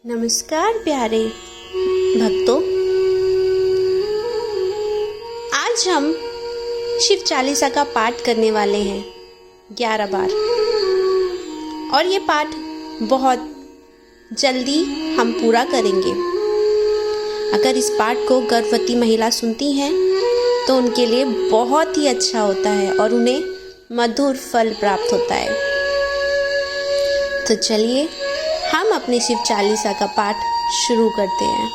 नमस्कार प्यारे भक्तों, आज हम शिव चालीसा का पाठ करने वाले हैं 11 बार। और ये पाठ बहुत जल्दी हम पूरा करेंगे। अगर इस पाठ को गर्भवती महिला सुनती हैं तो उनके लिए बहुत ही अच्छा होता है और उन्हें मधुर फल प्राप्त होता है। तो चलिए हम अपने शिव चालीसा का पाठ शुरू करते हैं।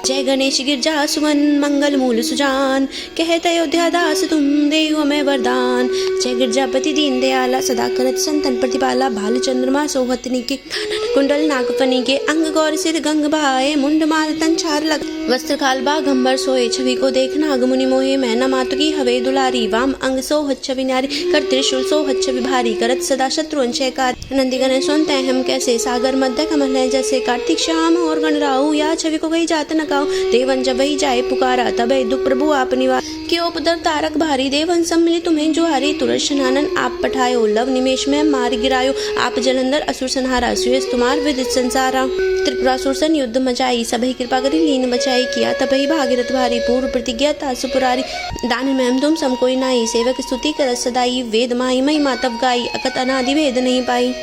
जय गणेश गिरजा सुवन मंगल मूल सुजान, कहत अयोध्या दास तुम देहु में वरदान। जय गिरजापति दीन दयाला, सदा करत संतन प्रतिपाला। भाल चंद्रमा सोहतनी के कुंडल नागफनी के, अंग गौर सिर गंग बहाए। मुंड माल तन छार लग, वस्त्र खाल बाघंबर सोए। छवि को देख नागमुनि मोहे, मैना मातु की हवे दुलारी। वाम अंग सोहत छवि न्यारी, कर त्रिशूल सोहत छवि भारी। करत सदा शत्रु अंशयकार, नंदी गण सुनते हम कैसे। सागर मध्य कमल है जैसे, कार्तिक श्याम और गणराऊ। या छवि को गई जात न काऊ, देवन जब ही जाए पुकारा। तबे दुख प्रभु आप निवार, के उपदर तारक भारी। देवन सब मिले तुम्हें जुहारी, तुरंत शनानन आप पठायो। लव निमेश में मार गिरायो, आप जलंधर असुर संहारा। सुयस तुम्हार विदित संसारा, त्रिपुरासुर सन युद्ध मचाई। सबही कृपा करी लीन बचाई, किया तबही भागीरथ भारी। पूर्व प्रतिज्ञा तासु पुरारी, दान में तुम सम कोई नाई। सेवक स्तुति करत सदाई, वेद माई मई मातव गाई। अकत अनादि भेद नहीं पाई,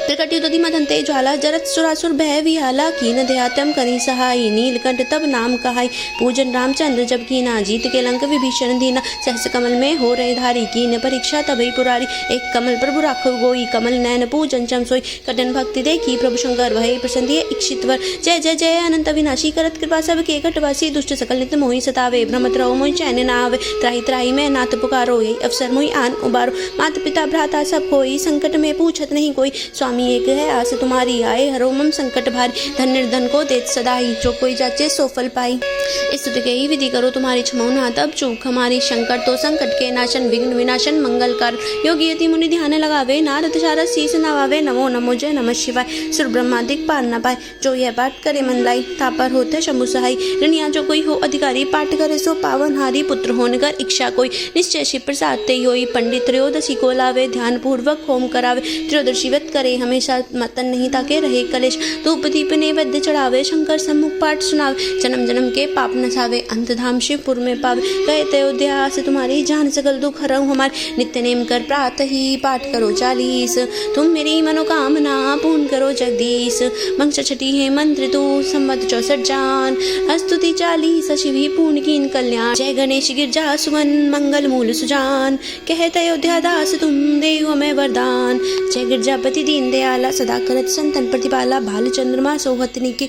त्रिकटयुधि मदंते ज्वाला। जरत सुरासुर भय विहाला, कीन देहात्यम करी सहाई। नीलकंठ तब नाम कहाई, पूजन रामचंद्र जब कीना। जीत के लंक विभीषण दीना, सहस कमल में हो रहे धारी। कीन परीक्षा तबही पुरारी, एक कमल प्रभु राखो गोई। कमल नयन पूजन चम सोई, कटन भक्ति देखी प्रभु शंकर। भय प्रसन्न इक्षितवर, जय जय जय अनंत विनाशी। करत कृपा सब के कटवासी, दुष्ट सकल नित मोहि सतावे। भ्रमत रहो मोहि चैन न आवे, त्राहि त्राहि में नाथ पुकारो। यही अवसर मोहि आन उबारो, माता पिता भ्राता सब कोई। संकट में पूछत नहीं कोई, स्वामी एक है आस तुम्हारी। आए हरो मम संकट भारी, धन निर्धन को देत सदाई। जो कोई जाचे सो फल पाई, स्तुति के ही विधि करो तुम्हारी। क्षमौ ना तब चूक हमारी, शंकर तो संकट के नाशन। विघ्न विनाशन मंगल कर, योगी यति मुनि ध्यान लगावे। नारद शारद शीस नवावे। नमो नमो जय नमः शिवाय, सुर ब्रह्मा दिक पार न पाए। जो यह पाठ करे मन लाई, तापर होते शंभु सहाय। ऋणिया जो कोई हो अधिकारी, पाठ करे सो पावन हारी। पुत्र होने कर इच्छा कोई, निश्चय शिव प्रसाद ते होई। पंडित त्रयोदशी को लावे, ध्यान पूर्वक होम करावे। त्रयोदशी व्रत करे हमेशा, मतन नहीं ताके रहे कलेश। धूप दीप नैवेद्य चढ़ावे, शंकर सम्मुख पाठ सुनावे। जन्म जन्म के पाप नसावे, अंत धाम शिवपुर में पावे। कहते अयोध्या से तुम्हारी, जान सकल दुख हरऊ हमारे। नित्य नेम कर प्रातः ही, पाठ करो 40। तुम मेरी मनोकामना पूर्ण करो जगदीश। मंगल छठी है मंत्र तू, संवत 64 जान। स्तुति 40 शिव ही पूर्ण कीन कल्याण। जय गणेश गिरजा सुवन मंगल मूल सुजान, कहते अयोध्या दास तुम देहु में वरदान। जय गिरजापति दीन दयाला, सदा करत संतन प्रतिपाला। भाल चंद्रमा सोहतनी के,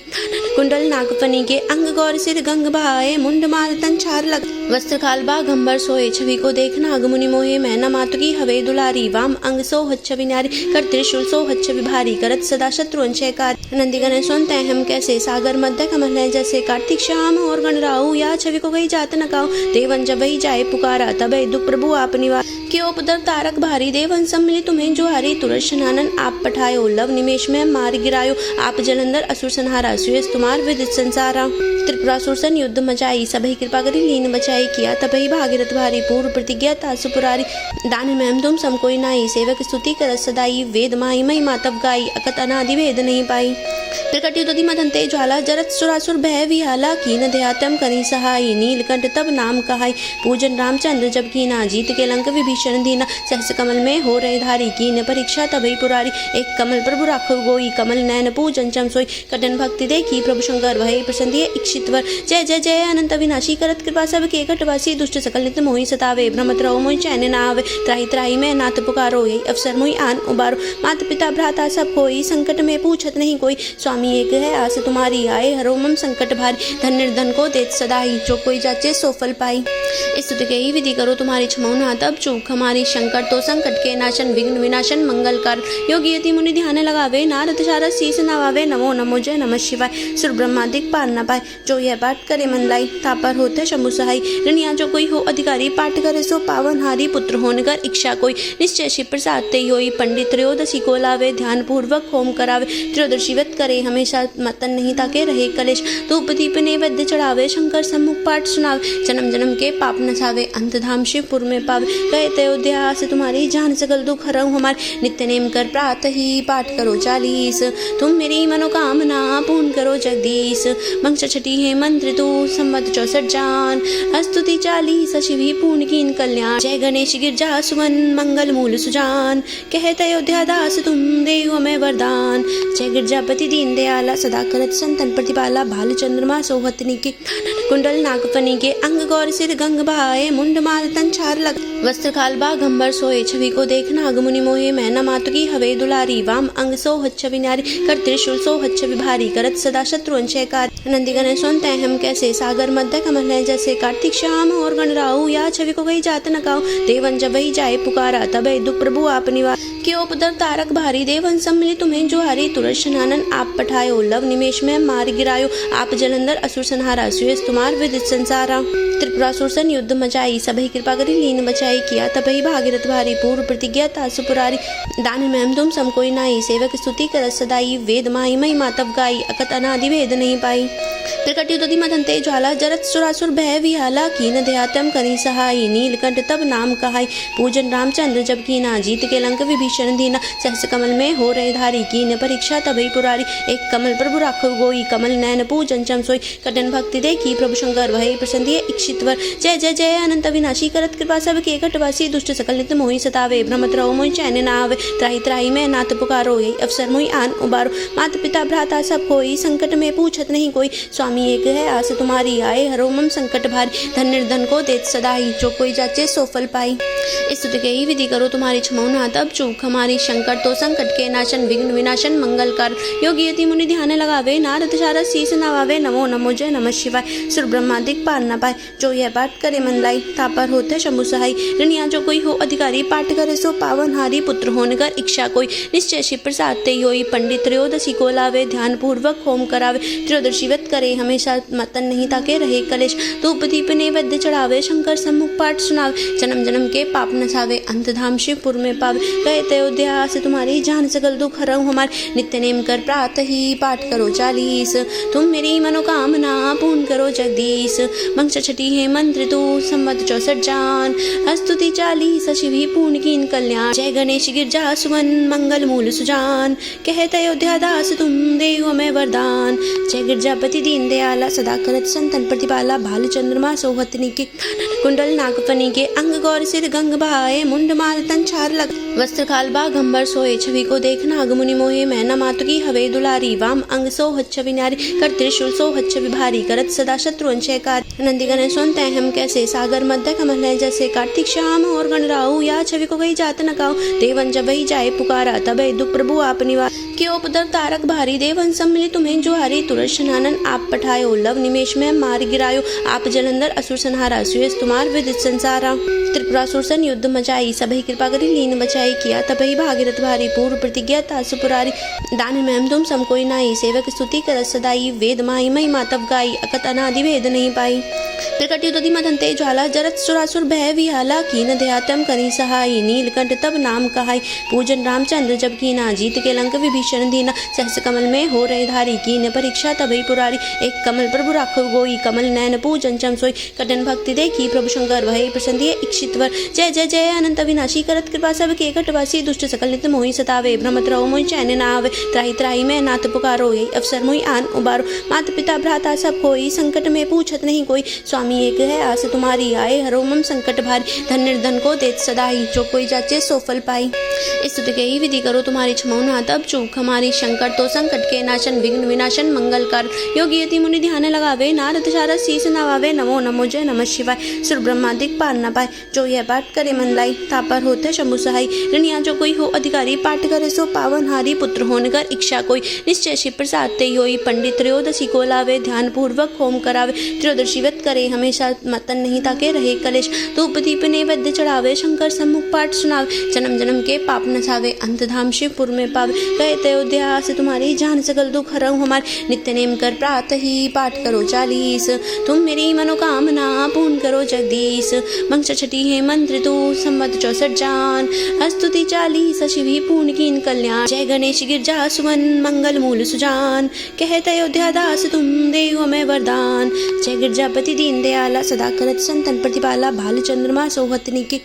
कुंडल नागफनी के, अंग गौर सिर गंग बहाए। मुंड माल तन छार लग, वस्त्र खाल बाघंबर सोए। छवि को देख नागमुनि मोहे, मैना मातु की हवे दुलारी। वाम अंग सोहत छवि न्यारी, कर त्रिशूल सोहत छवि भारी। करत सदा शत्रु अंशयकार, नंदी गण सुनते हम कैसे। सागर मध्य कमल है जैसे, कार्तिक श्याम और गणराऊ। या छवि को गई जात न काऊ, देवन जब ही जाए पुकारा। तबे दुख प्रभु आप निवार, के उपदर तारक भारी। देवन सब मिले तुम्हें जुहारी, तुरंत शनानन आप पठायो। लव निमेश में मार गिरायो, आप जलंधर असुर संहारा। सुयस तुम्हार विदित संसारा, त्रिपुरासुर सन युद्ध मचाई। सबही कृपा करी लीन बचाई, किया तबही भागीरथ भारी। पूर्व प्रतिज्ञा तासु पुरारी, दान में तुम सम कोई नाई। सेवक स्तुति करत सदाई, वेद माई मई मातव गाई। अकत अनादि भेद नहीं पाई, त्रिकटयुधि मदंते ज्वाला। जरत सुरासुर भय विहाला, कीन देहात्यम करी सहाई। नीलकंठ तब नाम कहाई, पूजन रामचंद्र जब कीना। जीत के लंक विभीषण दीना, सहस कमल में हो रहे धारी। कीन परीक्षा तबही पुरारी, एक कमल प्रभु राखो गोई। कमल नयन पूजन चम सोई, कटन भक्ति देखी प्रभु शंकर। भय प्रसन्न इक्षितवर, जय जय जय अनंत विनाशी। करत कृपा सब के कटवासी, दुष्ट सकल नित मोहि सतावे। भ्रमत रहो मोहि चैन न आवे, त्राहि त्राहि में नाथ पुकारो। यही अवसर मोहि आन उबारो, माता पिता भ्राता सब कोई। संकट में पूछत नहीं कोई, स्वामी एक है आस तुम्हारी। आए हरो मम संकट भारी, धन निर्धन को देत सदाई। जो कोई जाचे सो फल पाई, स्तुति के ही विधि करो तुम्हारी। क्षमौ ना तब चूक हमारी, शंकर तो संकट के नाशन। विघ्न विनाशन मंगल कर, योगी यति मुनि ध्यान लगावे। नारद शारद शीस नवावे। नमो नमो जय नमः शिवाय, सुर ब्रह्मा दिक पार न पाए। जो यह पाठ करे मन लाई, तापर होते शंभु सहाय। ऋणिया जो कोई हो अधिकारी, पाठ करे सो पावन हारी। पुत्र होने कर इच्छा कोई, निश्चय शिव प्रसाद ते होई। पंडित त्रयोदशी को लावे, ध्यान पूर्वक होम करावे। त्रयोदशी व्रत करे करे हमेशा मतन नहीं ताके रहे कलेश। धूप दीप नैवेद्य चढ़ावे शंकर सम्मुख पाठ सुनावे। जन्म जन्म के पाप नसावे अंत धाम शिवपुर में पावे। कहते अयोध्या से तुम्हारी जान सकल दुख हरऊ हमारे। नित्य नेम कर प्रातः ही पाठ करो 40। तुम मेरी मनोकामना पूर्ण करो जगदीश। मंत्र छठी है मंत्र तू संवत 64 जान। स्तुति 40 शिव ही पूर्ण कीन कल्याण। जय गणेश गिरजा सुमन मंगल मूल सुजान। कहते अयोध्या दास तुम देहु हमें वरदान। जय गिरजापति दीन दयाला सदा करत संतन प्रतिपाला। भाल चंद्रमा सोहतनी के कुंडल नागफनी के अंग गौर सिर गंग बहाए। मुंड माल तन छार लग वस्त्र खाल बागंबर सोए। छवि को देखना अगमुनि मोहे। मैना मातु की हवे दुलारी। वाम अंग सोहत छवि नारी। कर त्रिशूल सोहत छवि भारी। करत सदा शत्रु अंशयकार। नंदी गण सुनते हम कैसे सागर मध्य कमल है जैसे। कार्तिक श्याम और गणराऊ या छवि को गई जात न गाओ। देवन जब वही जाए पुकारा तब दुख प्रभु आप निवार। के उपदर तारक भारी। देवन सब मिले तुम्हें जुहारी। तुरंत शनानन आप पठायो। लव निमेश में मार गिरायो। आप जलंधर असुर संहारा। सुयस तुम्हार विदित संसारा। त्रिपुरासुर सन युद्ध मचाई। सबही कृपा करी लीन बचाई। किया तबही भागीरथ भारी। पूर्व प्रतिज्ञा तासु पुरारी। दान में तुम सम कोई नाई। सेवक स्तुति करत सदाई। वेद माही महिमा तब गाई। अकत अनादि भेद नहीं पाई। त्रिकटयुधि मदंते ज्वाला। जरत सुरासुर भय विहाला। कीन देहात्यम करी सहाई। नीलकंठ तब नाम कहाई। पूजन रामचंद्र जब कीना। जीत के लंक विभीषण दीना। सहस कमल में हो रहे धारी। कीन परीक्षा तबही पुरारी। एक कमल प्रभु राखो गोई। कमल नयन पूजन चम सोई। कठिन भक्ति देखी प्रभु शंकर। वही प्रसन्न इक्षितवर। जय जय जय अनंत विनाशी। करत कृपा सब के घटवासी। दुष्ट सकल नित मोहि सतावे। भ्रमत रहो मोहि चैन न आवे। त्राहि त्राहि में नाथ पुकारो। यही अवसर मोहि आन उबारो। माता पिता भ्राता सब कोई। संकट में पूछत नहीं कोई। स्वामी एक है आस तुम्हारी। आए हरो मम संकट भारी। धन निर्धन को देत सदाई। जो कोई जाचे सो फल पाई। स्तुति के ही विधि करो तुम्हारी। क्षमौ नाथ अब चूक हमारी। शंकर तो संकट के नाशन। विघ्न विनाशन मंगल कर। योगी यति मुनि ध्यान लगावे। नारद शारद शीस नवावे। नमो नमो जय नमः शिवाय। सुर ब्रह्मादिक पार न पाए। जो यह पाठ करे मन लाई। तापर होते शंभु सहाय। ऋणिया जो कोई हो अधिकारी। पाठ करे सो पावन हारी। पुत्र होने कर इच्छा कोई। निश्चय शिव प्रसाद ते होई। पंडित त्रयोदशी को लावे। ध्यान पूर्वक होम करावे। त्रयोदशी व्रत करे हमेशा मतन नहीं ताके रहे कलेश। धूप दीप नैवेद्य चढ़ावे शंकर सम्मुख पाठ सुनावे। जन्म जन्म के पाप नसावे अंत धाम शिवपुर में पावे। कहते अयोध्या से तुम्हारी जान सकल दुख हरऊ हमारे। नित्य नेम कर प्रातः ही पाठ करो 40। तुम मेरी मनोकामना पूर्ण करो जगदीश। मंत्र छठी है मंत्र तू संवत 64 जान। स्तुति 40 शिव ही पूर्ण कीन कल्याण। जय गणेश गिरजा सुमन मंगल मूल सुजान। कहते अयोध्या दास तुम देहु हमें वरदान। जय गिरजापति दीन दयाला सदा करत संतन प्रतिपाला। भाल चंद्रमा सोहतनी के कुंडल नागफनी के अंग गौर सिर गंग बहाए। मुंड माल तन छार लग वस्त्र खाल बागंबर सोए। छवि को देखना अगमुनि मोहे। मैना मातु की हवे दुलारी। वाम अंग सोहत छवि नारी। कर त्रिशूल सोहत छवि भारी। करत सदा शत्रु अंशयकार। नंदी गण सुनते हम कैसे सागर मध्य कमल है जैसे। कार्तिक श्याम और गणराऊ या छवि को गई जात न गाओ। देवन जब वही जाए पुकारा तब दुख प्रभु आप निवार। के उपदर तारक भारी। देवन सब मिले तुम्हें जुहारी। तुरंत शनानन आप पठायो। लव निमेश में मार गिरायो। आप जलंधर असुर संहारा। सुयस तुम्हार विदित संसारा। त्रिपुरासुर सन युद्ध मचाई। सबही कृपा करी लीन बचाई। किया तबही भागीरथ भारी। पूर्व प्रतिज्ञा तासु पुरारी। दान में तुम सम कोई नाई। सेवक स्तुति करत सदाई। वेद माही महिमा तब गाई। अकत अनादि भेद नहीं पाई। त्रिकटयुधि मदंते ज्वाला। जरत सुरासुर भय विहाला। कीन देहात्यम करी सहाई। नीलकंठ तब नाम कहाई। पूजन रामचंद्र जब कीना। जीत के लंक विभीषण दीना। सहस कमल में हो रहे धारी। कीन परीक्षा तबही पुरारी। एक कमल प्रभु राखो गोई। कमल नयन पूजन चम सोई। कठिन भक्ति देखी प्रभु शंकर। वही प्रसन्न इक्षितवर। जय जय जय अनंत विनाशी। करत कृपा सब के घटवासी। दुष्ट सकल नित मोहि सतावे। भ्रमत रहो मोहि चैन न आवे। त्राहि त्राहि में नाथ पुकारो। यही अवसर मोहि आन उबारो। माता पिता भ्राता सब कोई। संकट में पूछत नहीं कोई। स्वामी एक है आस तुम्हारी। आए हरो मम संकट भारी। धन निर्धन को देत सदाई। जो कोई जाचे सो फल पाई। स्तुति के ही विधि करो तुम्हारी। क्षमौ नाथ अब चूक हमारी। शंकर तो संकट के नाशन। विघ्न विनाशन मंगल कर। योगी यति मुनि ध्यान लगावे। नारद शारद शीस नवावे। नमो नमो जय नमः शिवाय। सुर ब्रह्मादिक पार न पाए। जो यह पाठ करे मन लाई। तापर होते शंभु सहाय। ऋणिया जो कोई हो अधिकारी। पाठ करे सो पावन हारी। पुत्र होने कर इच्छा कोई। निश्चय शिव प्रसाद ते होई। पंडित त्रयोदशी को लावे। ध्यान पूर्वक होम करावे। त्रयोदशी व्रत करे करे हमेशा मतन नहीं ताके रहे कलेश। धूप दीप नैवेद्य चढ़ावे शंकर सम्मुख पाठ सुनावे। जन्म जन्म के पाप नसावे अंत धाम शिवपुर में पावे। कहते अयोध्या से तुम्हारी जान सकल दुख हरऊ हमारे। नित्य नेम कर प्रातः ही पाठ करो 40। तुम मेरी मनोकामना पूर्ण करो जगदीश। मंत्र छठी है मंत्र तू संवत 64 जान। स्तुति 40 शिवी पूर्ण कीन कल्याण। जय गणेश गिरजा सुवन मंगल मूल सुजान। कहते अयोध्या दास तुम देव में वरदान। जय गिरजापति दीन दयाला सदा करत संतन प्रतिपाला। भाल चंद्रमा सोहतनी के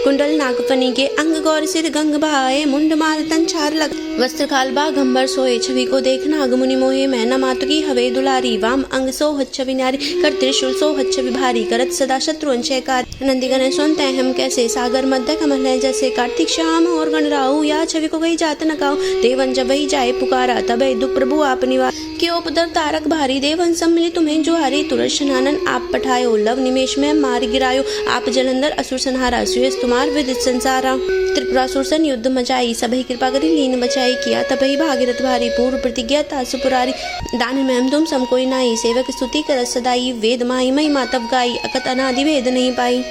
कुंडल नागफनी के अंग गौर सिर गंग बहाए। मुंड माल तन छार लग वस्त्र खाल बाघंबर सोए। छवि को देख नाग मुनि मोहे। मैना मातु की हवे दुलारी। वाम अंग सोहत छवि नारी। कर त्रिशूल सोहत छवि भारी। करत सदा शत्रु अंशयकार। नंदी गण सुनते हम कैसे सागर मध्य कमल है जैसे। कार्तिक श्याम और गणराऊ या छवि को गई जात न काऊ। देवन जब वही जाए पुकारा तबे दुख प्रभु आप निवार। के उपद्रव तारक भारी। देवन सम्मिलित तुम्हें जो हारी। तुरंत शनानन आप पठायो। लव निमेश में मार गिरायो। आप जलंधर असुर संहारा। सुयस तुम्हार विदित संसारा। त्रिपुरासुर सन युद्ध मचाई। सबही कृपा करी लीन बचाई। किया तबही भागीरथ भारी। पूर्व प्रतिज्ञा तासु पुरारी। दान में तुम सम कोई नाई। सेवक स्तुति करत सदाई। वेद माही महिमा तब गाई। अकत अनादि भेद नहीं पाई।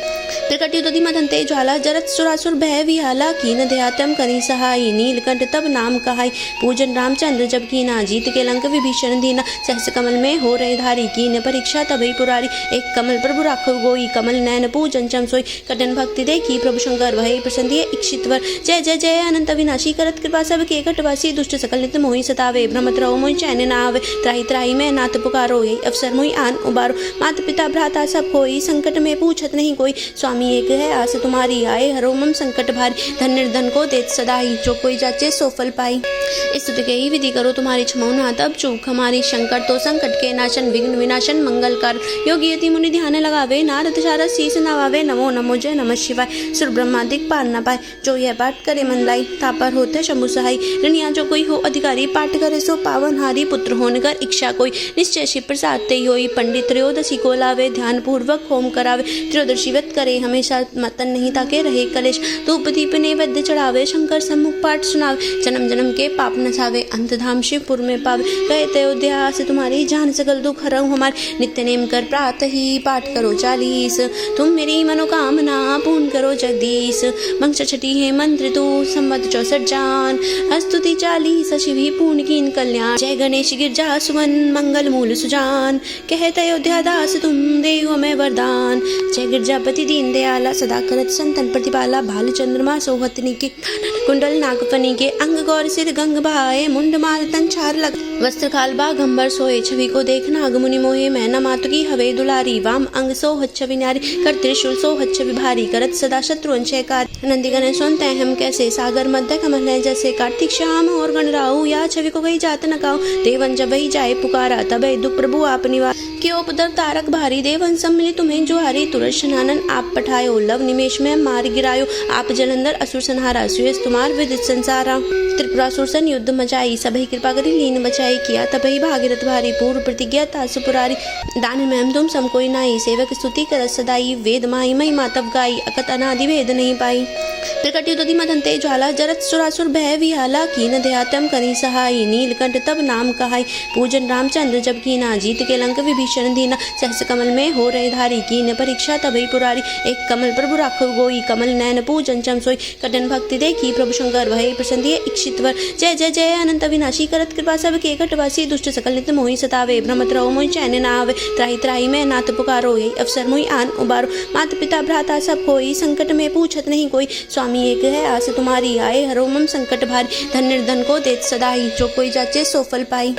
त्रिकट युद्धि मदंते ज्वाला। जरत सुरासुर भय विहाला। कीन दयातम करी सहाई। नीलकंठ तब नाम कहाई। पूजन रामचंद्र जब कीना। जीत के लंक विभीषण दीना। सहस कमल में हो रहे धारी। कीन परीक्षा तबही पुरारी। एक कमल प्रभु राखव गोई। कमल नयन पूजन चम सोई। कटन भक्ति देखी प्रभु शंकर। वही प्रसन्न इक्षितवर। जय जय जय अनंत विनाशी। करत कृपा सब के कटवासी। दुष्ट सकल नित मोहि सतावे। भ्रमत रहो मोहि चैन न आवे। त्राहि त्राहि मैं नाथ पुकारो। यही अवसर मोहि आन उबारो। माता पिता भ्राता सब कोई। संकट में पूछत नहीं कोई। स्वामी एक है आस तुम्हारी। आए हरो मम संकट भारी। धन निर्धन को देत सदाई। जो कोई जाचे सो फल पाई। स्तुति के ही विधि करो तुम्हारी। क्षमो ना तब चूक हमारी। शंकर तो संकट के नाशन। विघ्न विनाशन मंगल कर। योगी यति मुनि ध्यान लगावे। नारद शारद शीस नवावे। नमो नमो जय नमः शिवाय। सुर ब्रह्मादिक पार न पाए। जो यह पाठ करे मन लाई। तापर होते शंभु सहाय। ऋणिया जो कोई हो अधिकारी। पाठ करे सो पावन हारी। पुत्र होने कर इच्छा कोई। निश्चय शिव प्रसाद ते होई। पंडित त्रयोदशी को लावे। ध्यान पूर्वक होम करावे। त्रयोदशी व्रत करे हमेशा मतन नहीं ताके रहे कलेश। धूप दीप नैवेद्य चढ़ावे शंकर सम्मुख पाठ सुनावे। जन्म जन्म के पाप नसावे अंत धाम शिवपुर में पावे। कहते अयोध्या से तुम्हारी जान सकल दुख हरऊ हमारे। नित्य नेम कर प्रातः ही पाठ करो 40। तुम मेरी मनोकामना पूर्ण करो जगदीश। मंत्र छठी है मंत्र तू संवत 64 जान। स्तुति 40 शिवी पूर्ण कीन कल्याण। जय गणेश गिरजा सुवन मंगल मूल सुजान। कहते अयोध्या दास तुम देव में वरदान। जय गिरजापति दीन दयाला सदा करत संतन प्रतिपाला। भाल चंद्रमा सोहतनी के कुंडल नागफनी के अंग गौर सिर गंग बहाए। मुंड माल तन छार लग वस्त्र खाल बाघंबर सोए। छवि को देख नाग मुनि मोहे। मैना मातु की हवे दुलारी। वाम अंग सोहत छवि नारी। कर त्रिशूल सोहत छवि भारी। करत सदा शत्रु अंशयकार। नंदी गण सुनते हम कैसे सागर मध्य कमल है जैसे। कार्तिक श्याम और गणराऊ या छवि को गई जात न काऊ। देवन जब वही जाए पुकारा तबे दुख प्रभु आप निवार। के उपद्रव तारक भारी। देवन सम्मिलित तुम्हें जो हारी। तुरंत शनानन आप पठायो। लव निमेश में मार गिरायो। आप जलंधर असुर संहारा। सुयस तुम्हार विदित संसारा। त्रिपुरासुर सन युद्ध मचाई। सबही कृपा करी लीन बचाई। किया तबही भागीरथ भारी। पूर्व प्रतिज्ञा तासु पुरारी। दान में तुम सम कोई नाई। सेवक स्तुति करत सदाई। वेद माही महिमा तब गाई। अकत अनादि भेद नहीं पाई। त्रिकट युद्धि मदंते ज्वाला। जरत सुरासुर भय विहाला। कीन दयातम करी सहाई। नीलकंठ तब नाम कहाई। पूजन रामचंद्र जब कीना। जीत के लंक विभीषण दीना। सहस कमल में हो रहे धारी। कीन परीक्षा तबही पुरारी। एक कमल प्रभु राखव गोई। कमल नयन पूजन चम सोई। कटन भक्ति देखी प्रभु शंकर। वही प्रसन्न इक्षितवर। जय जय जय अनंत विनाशी। करत कृपा सब के कटवासी। दुष्ट सकल नित मोहि सतावे। भ्रमत रहो मोहि चैन न आवे। त्राहि त्राहि मैं नाथ पुकारो। यही अवसर मोहि आन उबारो। माता पिता भ्राता सब कोई। संकट में पूछत नहीं कोई। स्वामी एक है आस तुम्हारी। आए हरो मम संकट भारी। धन निर्धन को देत सदाई। जो कोई जाचे सो फल पाई।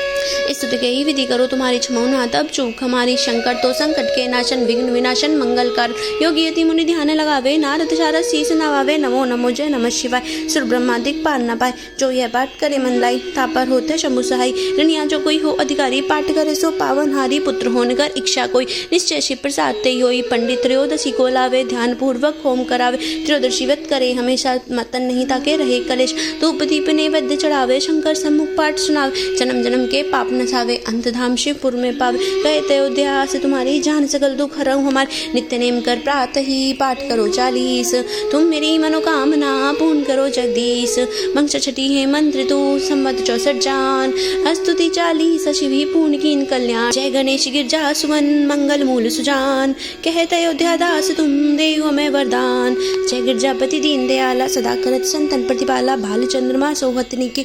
स्तुति के ही विधि करो तुम्हारी। क्षमो ना तब चूक हमारी। शंकर तो संकट के नाशन। विघ्न विनाशन मंगल कर। योगी यति मुनि ध्यान लगावे। नारद शारद शीस नवावे। नमो नमो जय नमः शिवाय। सुर ब्रह्मादिक पार न पाए। जो यह पाठ करे मन लाई। तापर होते शंभु सहाय। ऋणिया जो कोई हो अधिकारी। पाठ करे सो पावन हारी। पुत्र होने कर इच्छा कोई। निश्चय शिव प्रसाद ते होई। पंडित त्रयोदशी को लावे। ध्यान पूर्वक होम करावे। त्रयोदशी व्रत करे हमेशा मतन नहीं ताके रहे कलेश। धूप दीप नैवेद्य चढ़ावे शंकर सम्मुख पाठ सुनावे। जन्म जन्म के पाप नसावे अंत धाम शिवपुर में पावे। कहते अयोध्या से तुम्हारी जान सकल दुख हरऊ हमारे। नित्य नेम कर प्रातः प्रात ही पाठ करो 40। तुम मेरी मनोकामना पूर्ण करो जगदीश। मंत्र छठी है मंत्र तू संवत 64 जान। स्तुति 40 शिव ही पूर्ण कीन कल्याण। जय गणेश गिरजा सुवन मंगल मूल सुजान। कहते अयोध्या दास तुम देव में वरदान। जय गिरजापति दीन दयाला सदा करत संतन प्रतिपाला। भाल चंद्रमा सोहतनी के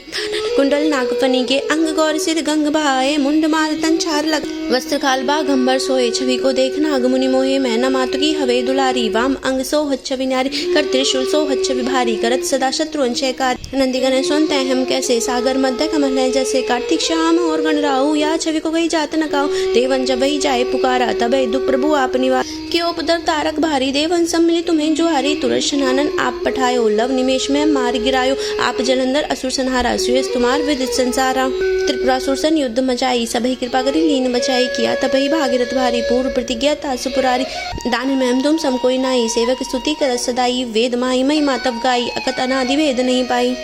कुंडल नागफनी के अंग गौर सिर गंग बहाए। मुंड माल तन चार लग वस्त्र खाल बाघंबर सोए। छवि को देखना अगमुनि मोहे। मैना मातु की हवे दुलारी। वाम अंग सोहत छवि नारी। कर त्रिशूल सोहत छवि भारी। करत सदा शत्रु कार। नंदी गण सुनते हम कैसे सागर मध्य कमल है जैसे। कार्तिक श्याम और गण राहु या छवि को गई जात न काऊ। देवन जब ही जाए पुकारा तब दुख प्रभु आप निवार। के उपदर तारक भारी। देवन सब मिले तुम्हें जुहारी। तुरंत शनानन आप पठायो। लव निमेश में मार गिरायो। आप जलंधर असुर संहारा। सुयस तुम्हार विदित संसारा। त्रिपुरासुर सन युद्ध मचाई। सबही कृपा करी लीन बचाई। किया तबही भागीरथ भारी। पूर्व प्रतिज्ञा तासु पुरारी। दान में तुम सम कोई नाई। सेवक स्तुति कर सदाई। वेद माई मई मातव गाई। अकत अनादि वेद नहीं पाई।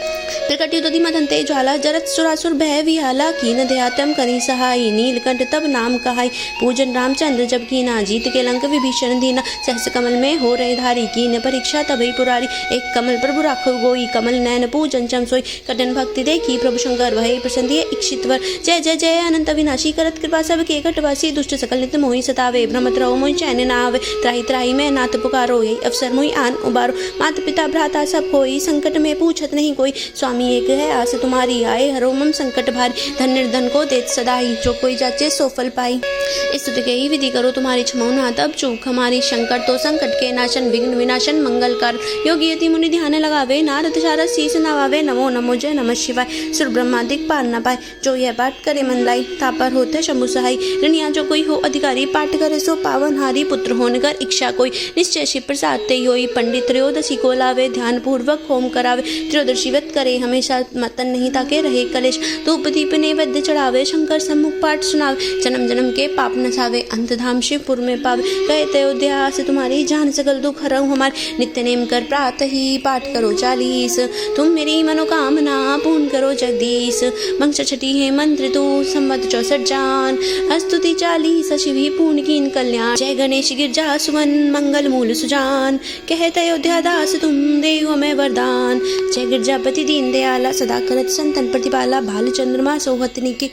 त्रिकट्युदधि मदन्ते ज्वाला। जरत सुरासुर भय विहाला। कीन दयातम करी सहाई। नीलकंठ तब नाम कहाई। पूजन रामचंद्र जब कीना। जीत के लंक विभीषण दीना। सहस कमल में हो रहे धारी। कीन परीक्षा तबही पुरारी। एक कमल प्रभु राखो गोई। कमल नयन पूजन चम सोई। कटन भक्ति देखी प्रभु शंकर। वही प्रसन्न इक्षितवर। जय जय जय अनंत विनाशी। करत कृपा सब के कटवासी। दुष्ट सकल नित मोहि सतावे। भ्रमत रहो मोहि चैन न आवे। त्राहि त्राहि में नाथ पुकारो। यही अवसर मोहि आन उबारो। माता पिता भ्राता सब कोई। संकट में पूछत नहीं कोई। स्वामी एक है आस तुम्हारी। आए हरो मम संकट भारी। धन निर्धन को देत सदाई। जो कोई जाचे सो फल पाई। स्तुति के ही विधि करो तुम्हारी। क्षमो नाथ अब चूक हमारी। शंकर तो संकट के नाशन। विघ्न विनाशन मंगल कर। योगी यति मुनि ध्यान लगावे। नारद शारद शीस नवावे। नमो नमो जय नमः शिवाय। सुर ब्रह्मा दिक्पाल न पाए। जो यह पाठ करे मन लाई। तापर होते शंभु सहाय। ऋणिया जो कोई हो अधिकारी। पाठ करे सो पावन हारी। पुत्र होने कर इच्छा कोई। निश्चय शिव प्रसाद ते होई। पंडित त्रयोदशी को लावे। ध्यान पूर्वक होम करावे। त्रयोदशी व्रत करे हमेशा। मतन नहीं ताके रहे कलेश। धूप दीप नैवेद्य चढ़ावे। शंकर सम्मुख पाठ सुनावे। जन्म जन्म के पाप नसावे। अंतधाम शिवपुर में पावे। कहते अयोध्या से तुम्हारी। जान सकल दुख हरऊ हमारे। नित्य नेम कर प्रात ही पाठ करो 40। तुम मेरी मनोकामना पूर्ण करो जगदीश। मंत्र छठी है मंत्र तू संवत 64 जान। स्तुति 40 शिव ही पूर्ण कीन कल्याण। जय गणेश गिरजा सुवन मंगल मूल सुजान। कहते अयोध्या दास तुम देव में वरदान। जय गिरजापति दीन दयाला सदा करत संतन प्रतिपाला। भाल चंद्रमा सोहतनी के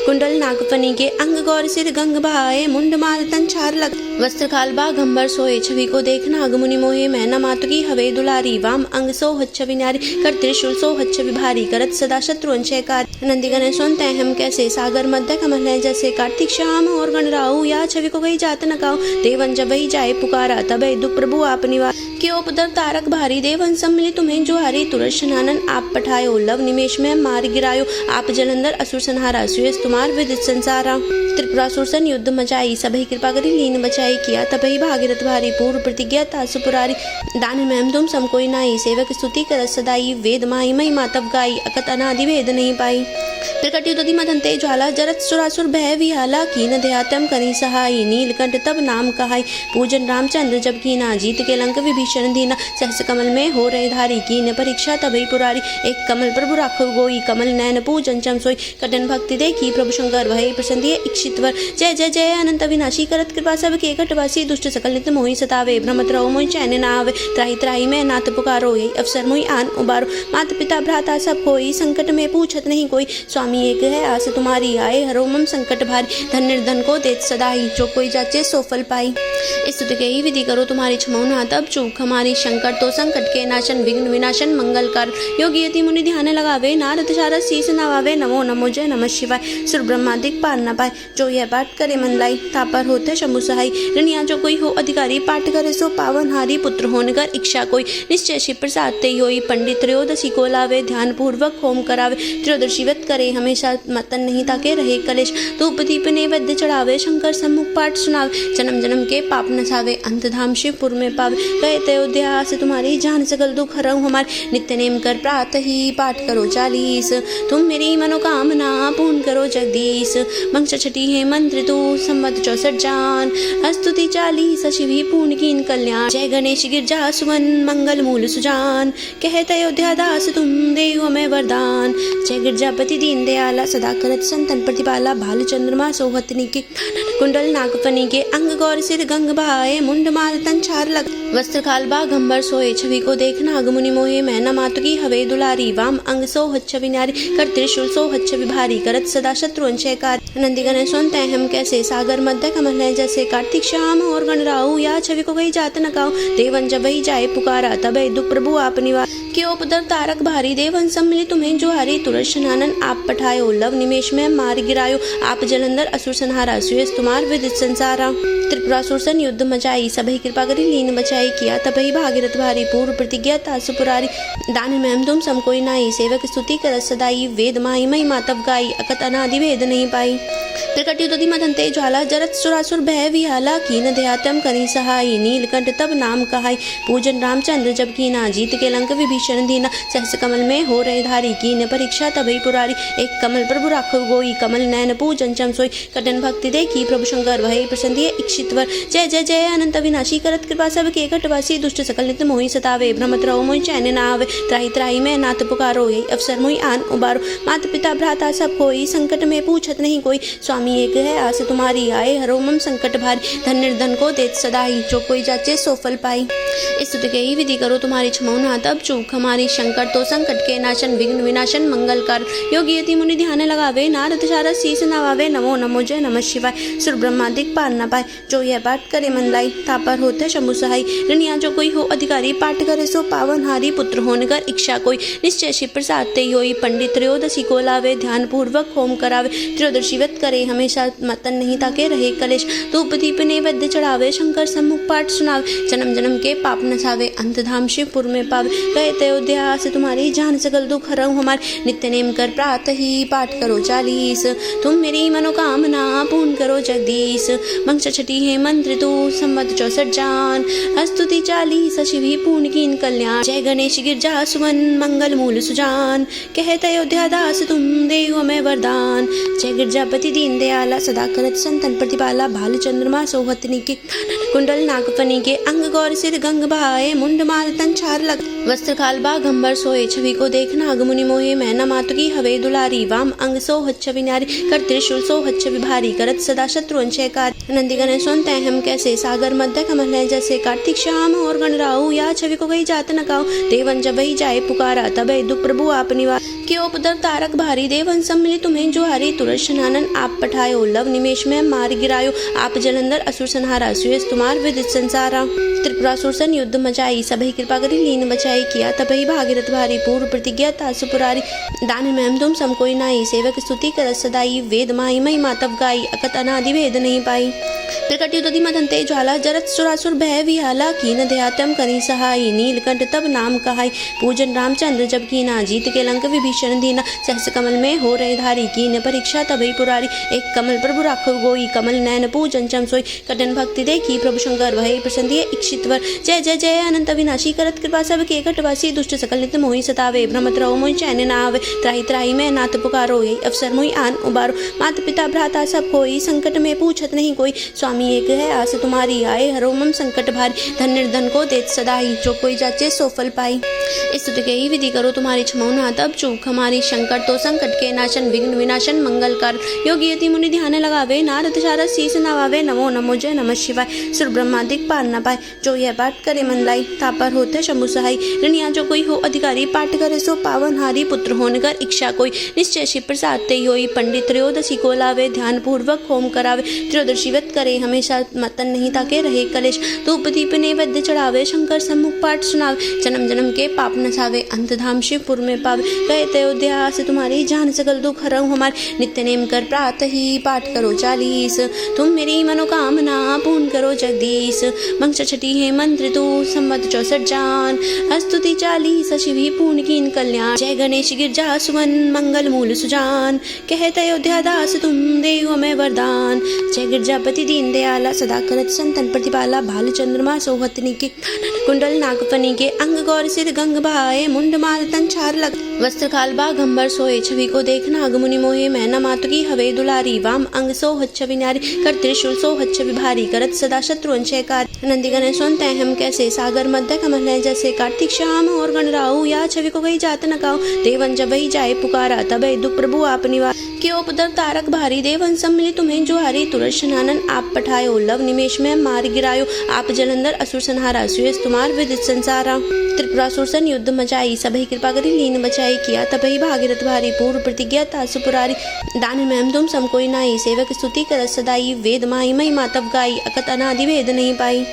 कुंडल नागफनी के अंग गौर सिर गंग बहाए। मुंड माल तन चार लग वस्त्र खाल बाघंबर सोए। छवि को देखना अगमुनि मोहे। मैना मातु की हवे दुलारी। वाम अंग सोहत छवि नारी। कर त्रिशूल सोहत छवि भारी। करत सदा शत्रु कार। नंदी गण सुनते हम कैसे सागर मध्य कमल है जैसे। कार्तिक श्याम और गण राहु या छवि को गई जात न काऊ। देवन जब ही जाए पुकारा तब दुख प्रभु आप निवार। के उपदर तारक भारी। देवन सब मिले तुम्हें जुहारी। तुरंत शनानन आप पठायो। लव निमेश में मार गिरायो। आप जलंधर असुर संहारा। सुयस तुम्हार विदित संसारा। त्रिपुरासुर सन युद्ध मचाई। सबही कृपा करी लीन बचाई। किया तबही भागीरथ भारी। पूर्व प्रतिज्ञा तासु पुरारी। दान में तुम सम कोई नाई। सेवक स्तुति कर सदाई। वेद माई मई मातव गाई। अकत अनादि वेद नहीं पाई। त्रिकट्युदधि मदन्ते ज्वाला। जरत सुरासुर भय विहाला। कीन दयातम करी सहाई। नीलकंठ तब नाम कहाई। पूजन रामचंद्र जब कीना। जीत के लंक विभीषण दीना। सहस कमल में हो रहे धारी। कीन परीक्षा तबही पुरारी। एक कमल प्रभु राखो गोई। कमल नयन पूजन चम सोई। कटन भक्ति देखी प्रभु शंकर। वही प्रसन्न इक्षितवर। जय जय जय अनंत विनाशी। करत कृपा सब के कटवासी। दुष्ट सकल नित मोहि सतावे। भ्रमत रहो मोहि चैन न आवे। त्राहि त्राहि में नाथ पुकारो। यही अवसर मोहि आन उबारो। माता पिता भ्राता सब कोई। संकट में पूछत नहीं कोई। स्वामी एक है आस तुम्हारी। आए हरो मम संकट भारी। धन निर्धन को देत सदाई। जो कोई जाचे सो फल पाई। स्तुति के ही विधि करो तुम्हारी। क्षमो नाथ अब चूक हमारी। शंकर तो संकट के नाशन। विघ्न विनाशन मंगल कर। योगी यति मुनि ध्यान लगावे। नारद शारद शीस नवावे। नमो नमो जय नमः शिवाय। सुर ब्रह्मा दिक्पाल न पाए। जो यह पाठ करे मन लाई। तापर होते शंभु सहाय। ऋणिया जो कोई हो अधिकारी। पाठ करे सो पावन हारी। पुत्र होने कर इच्छा कोई। निश्चय शिव प्रसाद ते होई। पंडित त्रयोदशी को लावे। ध्यान पूर्वक होम करावे। त्रयोदशी व्रत करे हमेशा। मतन नहीं ताके रहे कलेश। धूप दीप नैवेद्य चढ़ावे। शंकर सम्मुख पाठ सुनावे। जन्म जन्म के पाप नसावे। अंतधाम शिवपुर में पावे। कहते कहते अयोध्यास तुम्हारी जान सकल दुख हरऊं हमारे नित्य नेम कर प्रातः ही पाठ करो 40 तुम मेरी मनोकामना पूर्ण करो जगदीश मंगल छठी है मंत्र तू संवत 64 जान स्तुति 40 शिव ही पूर्ण कीन कल्याण जय गणेश गिरजा सुवन मंगल मूल सुजान कहते अयोध्या दास तुम देव हमें वरदान जय गिरजापति दीन दयाला सदा करत संतन प्रतिपाला भाल चंद्रमा सोहतनी के कुंडल नागफनी के अंग गौर सिर गंग बहाए मुंड माल तन छार लग वस्त्र खाल बागंबर सोए छवि को देखना अगमुनि मोहे मैना मातु की हवे दुलारी वाम अंग सोहत छवि नारी कर त्रिशूल सोहत छवि भारी करत सदा शत्रु अंशयकार नंदी गण सुनते हम कैसे सागर मध्य कमल है जैसे कार्तिक श्याम और गणराऊ या छवि को गई जात न काऊ देवन जब वही जाए पुकारा तब दुख प्रभु आप निवार के उपदर तारक भारी देवन सब मिले तुम्हें जो हारी तुरंत शनानन आप पठायो लव निमेश में मार गिरायो आप जलंधर असुर संहारा सुयस तुम्हार विदित संसारा त्रिपुरासुर सन युद्ध मचाई सभी कृपा करी लीन बचाई किया तभी भागीरथ भारी पूर्व प्रतिज्ञा तासु पुरारी दान में तुम सम कोई नाई सेवक स्तुति कर सदाई वेद माही मई मातव गाई अकत अनादि वेद नहीं पाई त्रिकट्युदधि मदन्ते ज्वाला जरत सुरासुर भय विहाला कीन देहात्यम करी सहाई नीलकंठ तब नाम कहाई पूजन रामचंद्र जब कीना जीत के लंक विभीषण दीना सहस कमल में हो रहे धारी कीन परीक्षा तभी पुरारी एक कमल प्रभु राखो गोई कमल नैन पूजन चम सोई कटन भक्ति देखी प्रभु शंकर वही प्रसन्न इक्षितवर जय जय जय अनंत विनाशी करत कृपा सब के घटवासी दुष्ट सकल नित मोहि सतावे भ्रमत रहो मोहि चैन न आवे त्राहि त्राहि में नाथ पुकारो यही अवसर मोहि आन उबारो माता पिता भ्राता सब कोई संकट में पूछत नहीं कोई स्वामी एक है आस तुम्हारी आए हरो मम संकट भारी धन निर्धन को देत सदा ही जो कोई जाचे सो फल पाई स्तुति के ही विधि करो तुम्हारी क्षमाओ ना तब चूक हमारी शंकर तो संकट के नाशन विघ्न विनाशन मंगल कर योगी यति मुनि ध्यान लगावे नारद शारद शीस नवावे नमो नमो जय नमः शिवाय सुर ब्रह्मादिक पार न पाए जो यह पाठ करे मन लाई तापर होते शंभु सहाय ऋणिया जो कोई हो अधिकारी पाठ करे सो पावन हारी पुत्र होने कर इच्छा कोई निश्चय शिव प्रसाद ते होई पंडित त्रयोदशी को लावे ध्यान पूर्वक होम करावे त्रयोदशी व्रत करे हमेशा मतन नहीं ताके रहे कलेश धूप दीप नैवेद्य चढ़ावे शंकर सम्मुख पाठ सुनावे जन्म जन्म के पाप नसावे अंतधाम शिवपुर में पावे कहते अयोध्या से तुम्हारी जान सकल दुख हरऊं हमारे नित्य नेम कर प्रातः ही पाठ करो 40 तुम मेरी मनोकामना पूर्ण करो जगदीश मंगल छठी है मंत्र तू संवत 64 जान स्तुति 40 शिव ही पूर्ण कीन कल्याण जय गणेश गिरजा सुवन मंगल मूल सुजान कहते अयोध्या दास तुम देव हमें वरदान जय गिरजापति दीन दयाला सदा करत संतन प्रतिपाला भाल चंद्रमा सोहतनी के कुंडल नागफनी के अंग गौर सिर गंग बहाए मुंड माल तन छार लग वस्त्र खाल बागंबर सोए छवि को देखना अगमुनि मोहे मैना मातु की हवे दुलारी वाम अंग सोहत छवि नारी कर त्रिशूल सोहत छवि भारी करत सदा शत्रु अंशयकार नंदी गण सुनते हम कैसे सागर मध्य कमल है जैसे कार्तिक श्याम और गणराऊ या छवि को गई जात न काऊ देवन जब वही जाए पुकारा तब दुख प्रभु आप निवार के उपदर तारक भारी देवन सब मिले तुम्हें जो हारी तुरंत शनानन आप पठायो लव निमेश में मार गिरायो आप जलंधर असुर संहारा सुयस तुम्हार विदित संसारा त्रिपुरासुर सन युद्ध मचाई सभी कृपा करी लीन बचाई किया तभी भागीरथ भारी पूर्व प्रतिज्ञा तासु पुरारी दान में तुम सम कोई नाई सेवक स्तुति कर सदाई वेद माही मई मातव गाई अकत अनादि वेद नहीं पाई त्रिकट्युदधि मदन्ते ज्वाला जरत सुरासुर भय विहाला कीन देहात्यम करी सहाई नीलकंठ तब नाम कहाई पूजन रामचंद्र जब कीना जीत के लंक विभीषण दीना सहस कमल में हो रहे धारी कीन परीक्षा तभी पुरारी एक कमल प्रभु राखो गोई कमल नैन पूजन चम सोई कटन भक्ति देखी प्रभु शंकर वही प्रसन्न इक्षितवर जय जय जय अनंत विनाशी करत कृपा सब के घटवासी दुष्ट सकल नित मोहि सतावे भ्रमत रहो मोहि चैन न आवे त्राहि त्राहि में नाथ पुकारो यही अवसर मोहि आन उबारो माता पिता भ्राता सब कोई संकट में पूछत नहीं कोई स्वामी एक है आस तुम्हारी आए हरो मम संकट भारी धन निर्धन को देत सदा ही जो कोई जाचे सो फल पाई स्तुति के ही विधि करो तुम्हारी क्षमाओ ना तब चूक हमारी शंकर तो संकट के नाशन विघ्न विनाशन मंगल कर योगी यति मुनि ध्यान लगावे नारद शारद शीस नवावे नमो नमो जय नमः शिवाय सुर ब्रह्मादिक पार न पाए जो यह पाठ करे मन लाई तापर होते शंभु सहाय ऋणिया जो कोई हो अधिकारी पाठ करे सो पावन हारी पुत्र होने कर इच्छा कोई निश्चय शिव प्रसाद ते होई पंडित त्रयोदशी को लावे ध्यान पूर्वक होम करावे त्रयोदशी व्रत करे हमेशा मतन नहीं ताके रहे कलेश धूप दीप नैवेद्य चढ़ावे शंकर सम्मुख पाठ सुनावे जन्म जन्म के पाप नसावे अंतधाम शिवपुर में पावे कहते कहते उद्यास तुम्हारी जान सकल दुख हरऊ हमारे नित्य नेम कर प्रातः ही पाठ करो 40। तुम मेरी मनोकामना पूर्ण करो जगदीश। मंत्र छठी है मंत्र तू संवत 64 जान स्तुति 40 शिव ही पूर्ण कीन कल्याण। जय गणेश गिरजा सुमन मंगल मूल सुजान कहते अयोध्या दास तुम देव हमें वरदान। जय गिरजापति दीन दयाला सदा करत संतन प्रतिपाला भाल चंद्रमा सोहतनी के कुंडल नागफनी के अंग गौर सिर गंग भाए मुंड माल तन चार लग वस्त्र काल बाघंबर सोए छवि को देखना अगमुनि मोहे मैना मातु की हवे दुलारी। वाम अंग सोहत छवि नारी कर त्रिशूल सोहत छवि भारी करत सदा शत्रु अंशयकार। नंदी गण सुनते हम कैसे सागर मध्य कमल है जैसे कार्तिक श्याम और गणराऊ। या छवि को गई जात न काऊ देवन जब वही जाए पुकारा तब दुख प्रभु आप निवार। के उपद्रव तारक भारी देवन सम्मिली तुम्हें जो हारी। तुरंत शनानन आप पठायो लव निमेश में मार गिरायो। आप जलंधर असुर संहारा सुयस तुम्हार विदित संसारा। त्रिपुरासुर सन युद्ध मचाई सबही कृपा करी लीन बचाई। किया तबही भागीरथ भारी पूर्व प्रतिज्ञा तासु पुरारी। दान में तुम सम कोई नाई सेवक स्तुति कर सदाई। वेद माई मई मातव गाई अकत अनादि भेद नहीं पाई।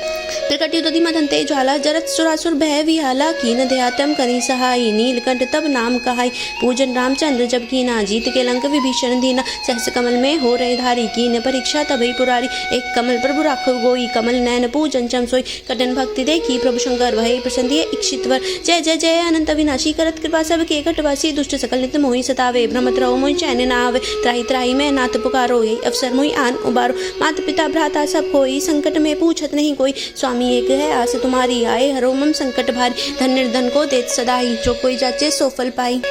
त्रिकट युद्धि मदंते ज्वाला जरत सुरासुर भय विहाला। कीन दयातम करी सहाई नीलकंठ तब नाम कहाई। पूजन रामचंद्र जब कीना जीत के लंक विभीषण दीना। सहस कमल में हो रहे धारी कीन परीक्षा तबही पुरारी। एक कमल प्रभु राखो गोई कमल नयन पूजन चम सोई। कटन भक्ति देखी प्रभु शंकर वही प्रसन्न दिए इच्छितवर। जय जय जय अनंत विनाशी करत कृपा सब के कटवासी। दुष्ट सकल नित मोहि सतावे भ्रमत रहो मोहि चैन ना आवे। त्राही त्राही मैं नाथ पुकारो यही अवसर मोहि आन उबारो। माता पिता भ्राता सब कोई संकट में पूछत नहीं कोई। स्वामी एक है आस तुम्हारी आए हरो मम संकट भारी। धन निर्धन को देत सदाई जो कोई जाचे सो फल पाई।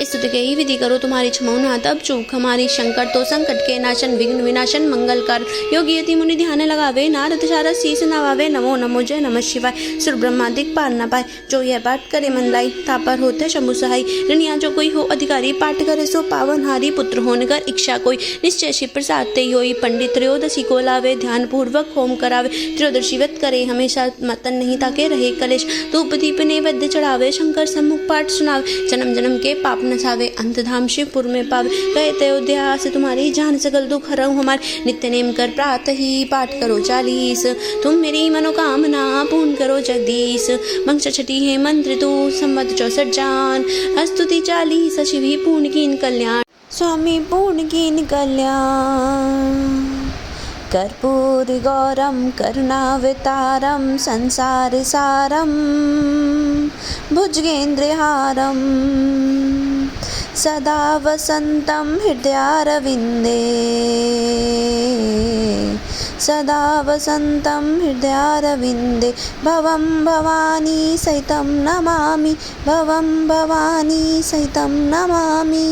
स्तुति के ही विधि करो तुम्हारी क्षमो ना तब चूक हमारी। शंकर तो संकट के नाशन विघ्न विनाशन मंगल कर। योगी यति मुनि ध्यान लगावे नारद शारद शीस नवावे। नमो नमो जय नमः शिवाय सुर ब्रह्मादिक पार न पाए। जो यह पाठ करे मन लाई तापर होते शंभु सहाय। ऋणिया जो कोई हो अधिकारी पाठ करे सो पावन हारी। पुत्र होने कर इच्छा कोई निश्चय शिव प्रसाद ते होई। पंडित त्रयोदशी को लावे ध्यान पूर्वक होम करावे। त्रयोदशी व्रत करे हमेशा मतन नहीं ताके रहे कलेश। धूप दीप नैवेद्य चढ़ावे शंकर सम्मुख पाठ सुनावे। जन्म जन्म के पाप नसावे अंत धाम शिवपुर में पावे। कहते अयोध्या से तुम्हारी जान सकल दुख हरऊ हमारे नित्य नेम कर प्रातः ही पाठ करो 40। तुम मेरी मनोकामना पूर्ण करो जगदीश। मंत्र छठी है मंत्र तू संवत 64 जान स्तुति 40 शिव ही पूर्ण कीन कल्याण। स्वामी पूर्ण कीन कल्याण। कर्पूर गौरम करुणावतारम संसार सारम भुजगेन्द्रहारम सदा वसंतं हृदयारविन्दे। सदा वसंतं हृदयारविन्दे। भवं भवानी सहितं नमामि। भवं भवानी सहितं नमामि।